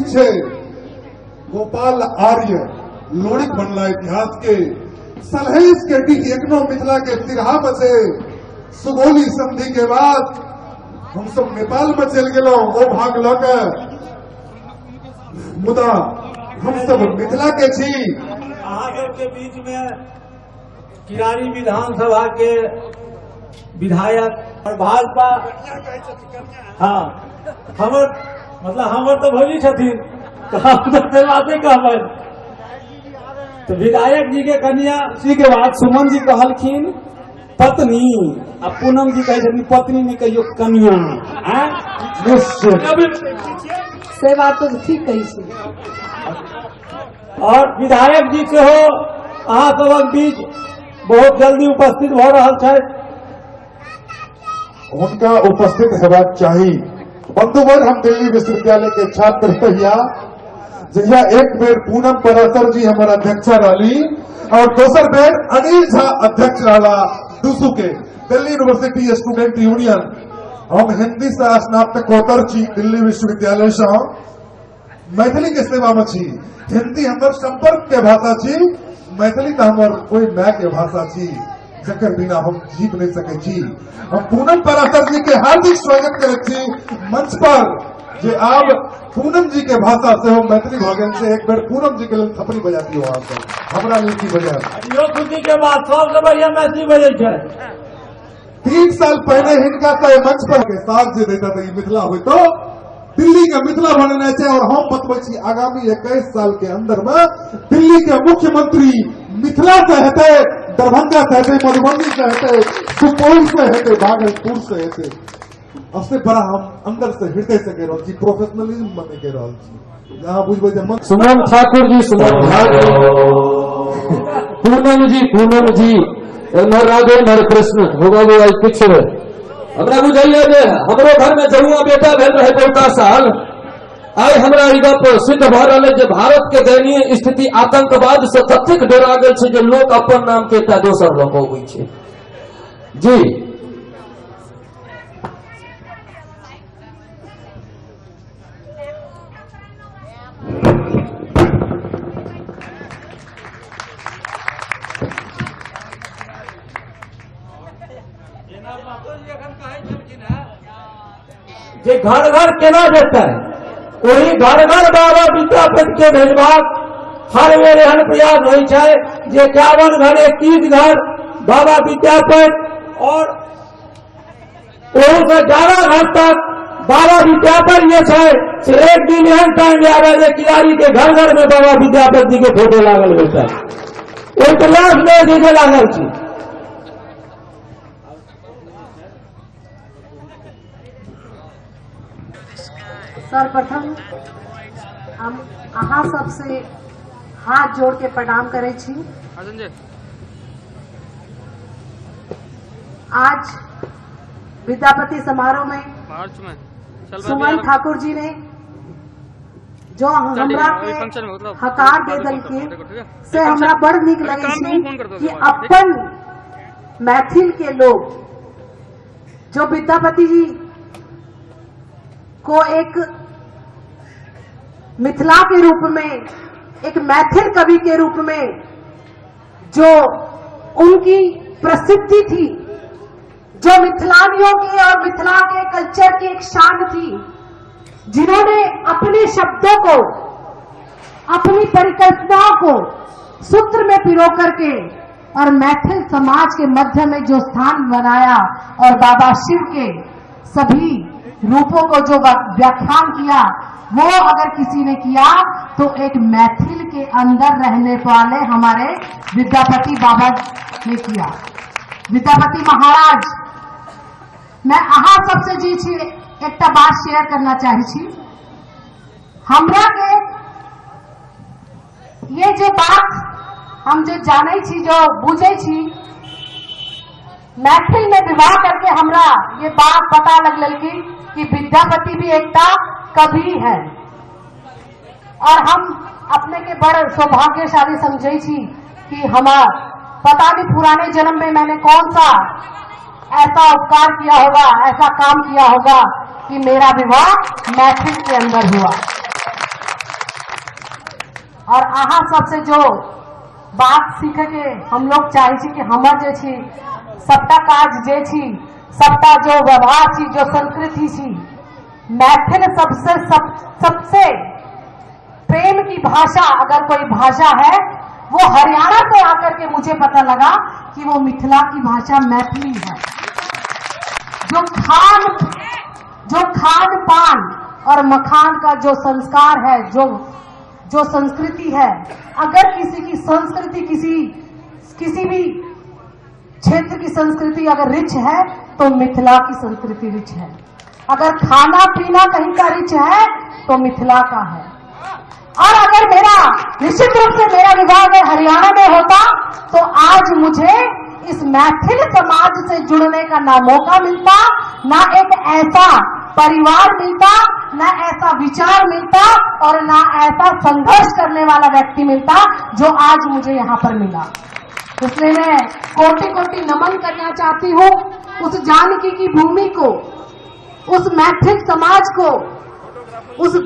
पीछे गोपाल आर्य लोणिक बनला इतिहास के सलहेस के डी एकनो मिथिला के तिरहा बचे सुगोली संधि के बाद हम सब नेपाल में चल गए ओ भाग लकर मुदा हम सब मिथिला के छी। के बीच में किरारी विधानसभा के विधायक और भाजपा हाँ हमर तो भोजी छथिन बातें कहबै तो विधायक जी के कन्या श्री के बाद सुमन जी कहलखिन पत्नी आ पूनम जी कहे पत्नी नहीं कहियो कन्या से बात तो ठीक कही। और विधायक जी से हो अहाँ सबक बीच बहुत जल्दी उपस्थित भ रहल छै उनका उपस्थित हेबाक चाही। बंधुवर हम दिल्ली विश्वविद्यालय के छात्र भैया जहिया एक बेर पूनम पराशर जी हमारा अध्यक्ष रही और दोसर बेर अनिल झा अध्यक्ष रहा दूसू के दिल्ली यूनिवर्सिटी स्टूडेंट यूनियन। हम हिंदी से स्नातकोत्तर छी दिल्ली विश्वविद्यालय से मैथिली के सेवा में छी। हिंदी हमार संपर्क के भाषा छी, मैथिली तो हमार कोई माय के भाषा छी जकर बिना हम जीत नहीं सके छी। हम पूनम पराशर जी के हार्दिक स्वागत करे छी मंच पर जे आब पूनम जी के भाषा से हम मैथिली भगन से एक बेर पूनम जी के लिए थपड़ी बजाती हो आप हमारा लिए की बजा यो खुशी के बाद सबसे बढ़िया मैथिली बजे छै। 3 साल पहले हिनका तो मंच पर के साथ जे देता था मिथिला हो तो दिल्ली का मिथिला बनना चाहिए। और हम बतबै छी आगामी 21 साल के अंदर में दिल्ली के मुख्यमंत्री मिथिला से हेते, दरभंगा से हेते, मधुबनी से हेते, सुपौल से हेते, भागलपुर से हेते। सबसे बड़ा हम अंदर से हृदय से कह रहा प्रोफेशनलिज्म बने कह रहा जहाँ बुझबै सुमन ठाकुर जी सुमन पूनम जी राधे हरे कृष्ण होगा वो आज कुछ हमरा बुझाइए जे हमरो घर में जहुआ बेटा भेल रहे बहुता साल आई हमरा ई गप सिद्ध भ रहल है जे भारत के दयनीय स्थिति आतंकवाद से ततेक डरा गेल छै जे लोग अपन नाम के एकटा दोसर लोग होबै छै जी। जे घर घर केना जेतै वही घर घर बाबा विद्यापति के भेजबाक हर बेर एहन प्रयास होइ छै जे 51 घर 21 घर बाबा विद्यापति और ओहू से ज्यादा घर तक बाबा विद्यापति जे छै से एक दिन एहन टाइम आवे जे किरारी के घर घर में बाबा विद्यापति जी के फोटो लागल होता ओहि प्रयास में जे लागल छी। सर्वप्रथम हम अहाँ सबसे हाथ जोड़ के प्रणाम करे छी। आज विद्यापति समारोह में सुमन ठाकुर जी ने जो हमरा के हकार दे दल के से हमरा बड़ नीक लगे छी कि अपन मैथिल के लोग जो विद्यापति जी को एक मिथिला के रूप में एक मैथिल कवि के रूप में जो उनकी प्रसिद्धि थी, जो मिथिलानियों की और मिथिला के कल्चर की एक शान थी, जिन्होंने अपने शब्दों को अपनी परिकल्पनाओं को सूत्र में पिरो करके और मैथिल समाज के मध्य में जो स्थान बनाया और बाबा शिव के सभी रूपों को जो व्याख्यान किया वो अगर किसी ने किया तो एक मैथिल के अंदर रहने वाले हमारे विद्यापति बाबा ने किया। विद्यापति महाराज मैं अहाँ सबसे जी छी एक बात शेयर करना चाहे छी। हमरा के ये जो बात हम जो जाने छी जो बुझे छी मैथिल में विवाह करके हमरा ये बात पता लगल कि विद्यापति भी एकटा कवि है और हम अपने के बड़ सौभाग्यशाली समझे छी कि हमार पता नहीं पुराने जन्म में मैंने कौन सा ऐसा उपकार किया होगा, ऐसा काम किया होगा कि मेरा विवाह मैथिल के अंदर हुआ। और अहाँ सबसे जो बात सीखे के हम लोग चाहे छी कि हमर जे छी सबटा काज जे छी सबटा जो व्यवहार छी जो संस्कृति छी मैथिल सबसे प्रेम की भाषा अगर कोई भाषा है वो हरियाणा से आकर के मुझे पता लगा कि वो मिथिला की भाषा मैथिली है। जो खान पान और मखान का जो संस्कार है, जो संस्कृति है, अगर किसी की संस्कृति किसी भी क्षेत्र की संस्कृति अगर रिच है तो मिथिला की संस्कृति रिच है। अगर खाना पीना कहीं का रिच है तो मिथिला का है। और अगर मेरा निश्चित रूप से मेरा विभाग हरियाणा में होता तो आज मुझे इस मैथिल समाज से जुड़ने का ना मौका मिलता, ना एक ऐसा परिवार मिलता, ना ऐसा विचार मिलता और ना ऐसा संघर्ष करने वाला व्यक्ति मिलता जो आज मुझे यहाँ पर मिला। इसलिए मैं कोटि कोटि नमन करना चाहती हूँ उस जानकी की भूमि को, उस मैथिल समाज को, उस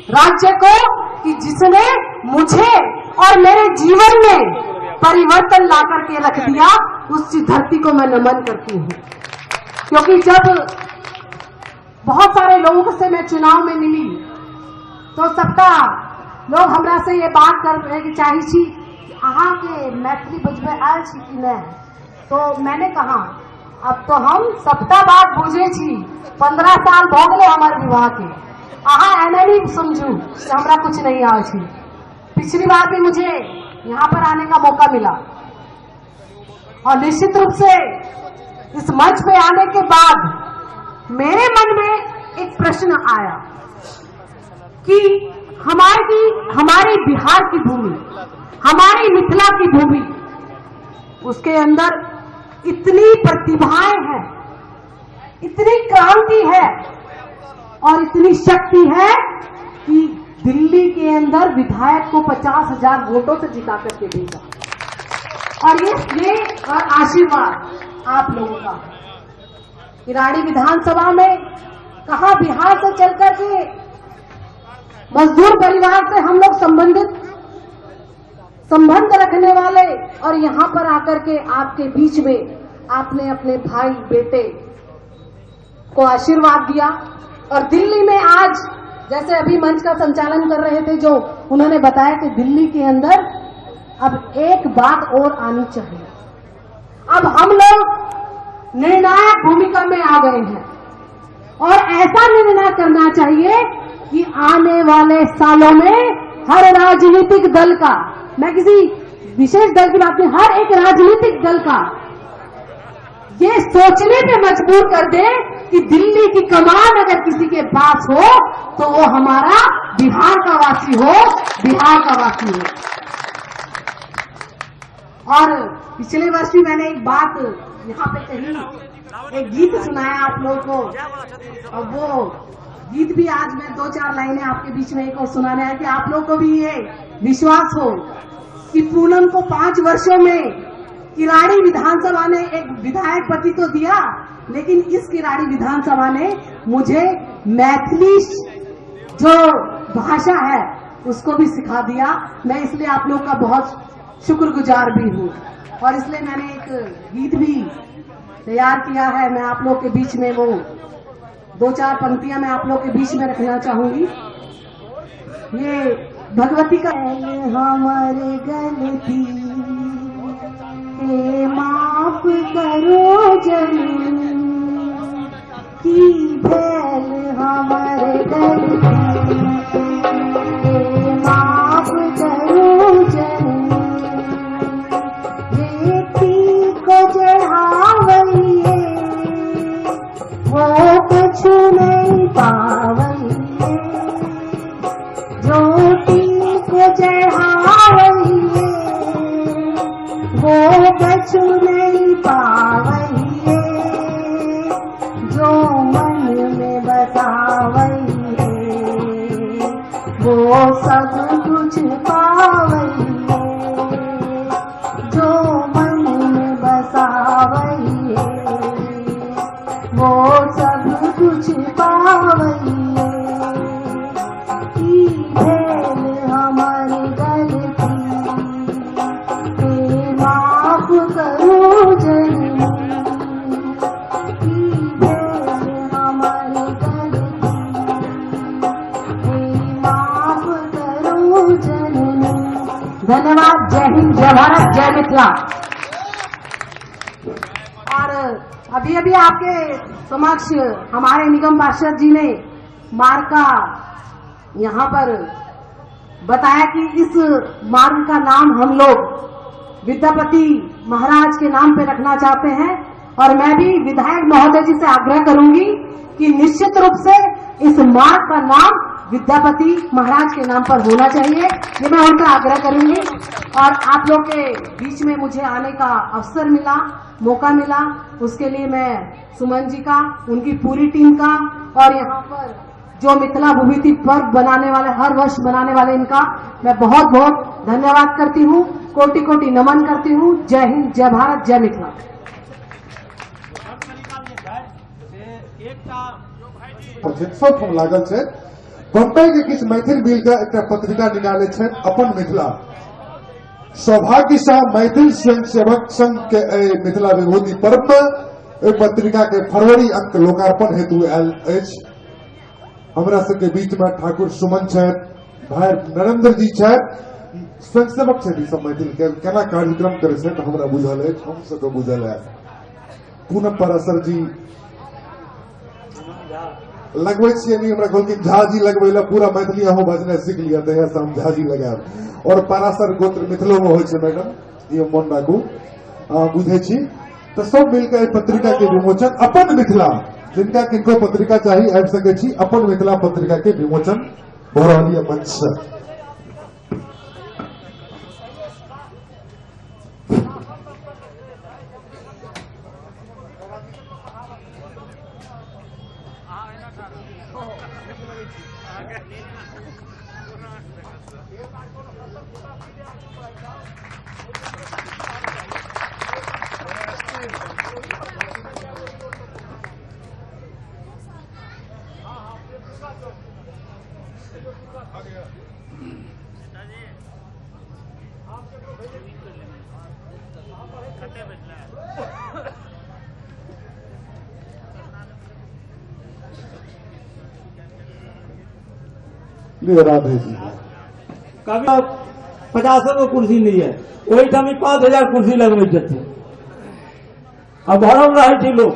राज्य को कि जिसने मुझे और मेरे जीवन में परिवर्तन ला करके रख दिया। उस धरती को मैं नमन करती हूँ, क्योंकि जब बहुत सारे लोगों से मैं चुनाव में मिली तो सबका लोग हमरा से ये बात कर रहे कि चाही छी अहाँ के मैथिली बजबे आयल छी कि नहीं। तो मैंने कहा अब तो हम सबटा बात बुझे छी, 15 साल हो गए हमारे विवाह के, अहाँ एने नहीं समझू हमरा कुछ नहीं आए छी। पिछली बार भी मुझे यहाँ पर आने का मौका मिला और निश्चित रूप से इस मंच पे आने के बाद मेरे मन में एक प्रश्न आया कि हमारी बिहार की भूमि, हमारी मिथिला की भूमि, उसके अंदर इतनी प्रतिभाएं हैं, इतनी क्रांति है और इतनी शक्ति है कि दिल्ली के अंदर विधायक को 50,000 वोटों से जिता करके भेजा। और ये और आशीर्वाद आप लोगों का किराड़ी विधानसभा में कहा बिहार से चल करके मजदूर परिवार से हम लोग संबंध रखने वाले और यहाँ पर आकर के आपके बीच में आपने अपने भाई बेटे को आशीर्वाद दिया। और दिल्ली में आज जैसे अभी मंच का संचालन कर रहे थे जो उन्होंने बताया कि दिल्ली के अंदर अब एक बात और आनी चाहिए। अब हम लोग निर्णायक भूमिका में आ गए हैं और ऐसा निर्णय करना चाहिए कि आने वाले सालों में हर राजनीतिक दल का, मैं किसी विशेष दल की बात नहीं, हर एक राजनीतिक दल का ये सोचने पे मजबूर कर दे कि दिल्ली की कमान अगर किसी के पास हो तो वो हमारा बिहार का वासी हो, बिहार का वासी हो। और पिछले वर्ष भी मैंने एक बात यहाँ पे कही, एक गीत सुनाया आप लोगों को और वो गीत भी आज मैं 2-4 लाइनें आपके बीच में एक और सुनाने है कि आप लोगों को भी ये विश्वास हो कि पूनम को 5 वर्षों में किराड़ी विधानसभा ने एक विधायक पति तो दिया, लेकिन इस किराड़ी विधानसभा ने मुझे मैथिली जो भाषा है उसको भी सिखा दिया। मैं इसलिए आप लोग का बहुत शुक्रगुजार भी हूँ और इसलिए मैंने एक गीत भी तैयार किया है। मैं आप लोग के बीच में वो 2-4 पंक्तियां मैं आप लोग के बीच में रखना चाहूंगी। ये भगवती का हमारे गलती माफ करो जननी की भेल हमारे गलती माफ करो जननी बेटी को चढ़ावैये वो कुछ नहीं पावैये ज्योति को चढ़ावैये वो कछु नहीं पावैये जो मन में बतावैये वो सब कुछ पावैये जो मन में बसावैये वो सब कुछ पावैये की भेल हमारी गल धन्यवाद। जय हिंद, जय भारत, जय मिथिला। और अभी अभी आपके समक्ष हमारे निगम पार्षद जी ने मार्ग का यहाँ पर बताया कि इस मार्ग का नाम हम लोग विद्यापति महाराज के नाम पे रखना चाहते हैं। और मैं भी विधायक महोदय जी से आग्रह करूंगी कि निश्चित रूप से इस मार्ग का नाम विद्यापति महाराज के नाम पर होना चाहिए, ये मैं उनका आग्रह करूंगी। और आप लोग के बीच में मुझे आने का अवसर मिला, मौका मिला, उसके लिए मैं सुमन जी का, उनकी पूरी टीम का और यहाँ पर जो मिथिला भूमिति पर्व बनाने वाले, हर वर्ष बनाने वाले, इनका मैं बहुत बहुत धन्यवाद करती हूँ, कोटि कोटि नमन करती हूँ। जय हिंद, जय भारत, जय मिथिला। सब हम लागल है बम्बई के किछ मैथिल मिल के एक पत्रिका निकाले छे अपन मिथिला। सौभाग्य शाह मैथिल स्वयंसेवक संघ के मिथिला विभूति पर्व में पत्रिका के फरवरी अंक लोकार्पण हेतु आयल अछि। हमरा सबके बीच में ठाकुर सुमन छथि, भाई नरेंद्र जी छथि, स्वयंसेवक छथि सब मैथिल के केना कार्यक्रम करे छै तो हमरा बुझल है, हम सबके बुझल है। पूनम पराशर जी लगवे छियै नहीं, हमरा कहलखिन झा जी लगवे ला, पूरा मैथिली अहो बजनाइ सीख लिया तहिया से हम झा जी लगायब। और पराशर गोत्र मिथिलो में होइ छै मैडम, ये मन राखू, बुझे छी। तो सब मिलकर पत्रिका के विमोचन अपन मिथिला, जिनका किनको पत्रिका चाहिए आबि सके छी, अपन मिथिला पत्रिका के विमोचन हो रही है मंच से। राधे जी कभी 50 कुर्सी नहीं है, वही टाइम 5000 कुर्सी लगवे थे। अब भरल रहे थे लोग।